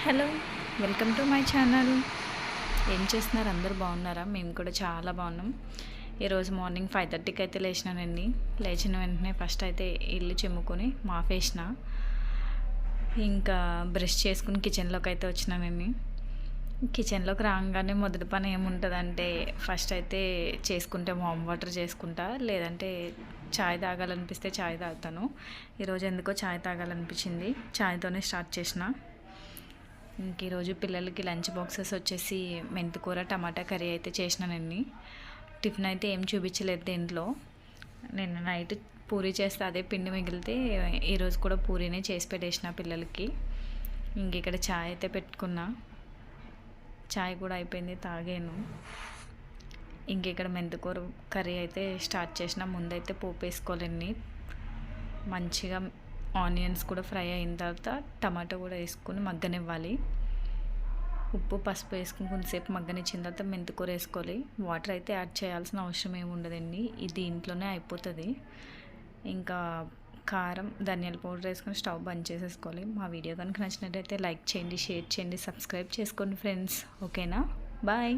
Hello, welcome to my channel. ఏం చేస్తున్నారు? అందరూ బాగున్నారా? మేము కూడా చాలా బాగున్నాం. ఈరోజు మార్నింగ్ 5:30కి అయితే లేచినానండి. లేచిన వెంటనే ఫస్ట్ అయితే ఇల్లు చిమ్ముకొని మాఫేసిన, ఇంకా బ్రష్ చేసుకుని కిచెన్లోకి అయితే వచ్చినానండి. కిచెన్లోకి రాగానే మొదటి పని ఏముంటుందంటే ఫస్ట్ అయితే చేసుకుంటే వామ్ వాటర్ చేసుకుంటా, లేదంటే చాయ్ తాగాలనిపిస్తే చాయ్ తాగుతాను. ఈరోజు ఎందుకో చాయ్ తాగాలనిపించింది, చాయ్తోనే స్టార్ట్ చేసిన. ఇంక ఈరోజు పిల్లలకి లంచ్ బాక్సెస్ వచ్చేసి మెంతికూర టమాటా కర్రీ అయితే చేసినానండి. టిఫిన్ అయితే ఏం చూపించలేదు దీంట్లో. నిన్న నైట్ పూరీ చేస్తే అదే పిండి మిగిలితే ఈరోజు కూడా పూరీనే చేసి పెట్టేసిన పిల్లలకి. ఇంక ఇక్కడ చాయ్ అయితే పెట్టుకున్నా, చాయ్ కూడా అయిపోయింది, తాగాను. ఇంక ఇక్కడ మెంతికూర కర్రీ అయితే స్టార్ట్ చేసిన. ముందైతే పోపు వేసుకోవాలండి, మంచిగా ఆనియన్స్ కూడా ఫ్రై అయిన తర్వాత టమాటో కూడా వేసుకొని మగ్గనివ్వాలి. ఉప్పు పసుపు వేసుకుని కొంతసేపు మగ్గనిచ్చిన తర్వాత మెంతికూర వేసుకోవాలి. వాటర్ అయితే యాడ్ చేయాల్సిన అవసరం ఏమి ఉండదండి, ఇది ఇంట్లోనే అయిపోతుంది. ఇంకా కారం ధనియాల పౌడర్ వేసుకొని స్టవ్ బంద్ చేసేసుకోవాలి. మా వీడియో కనుక నచ్చినట్టయితే లైక్ చేయండి, షేర్ చేయండి, సబ్స్క్రైబ్ చేసుకోండి ఫ్రెండ్స్. ఓకేనా? బాయ్.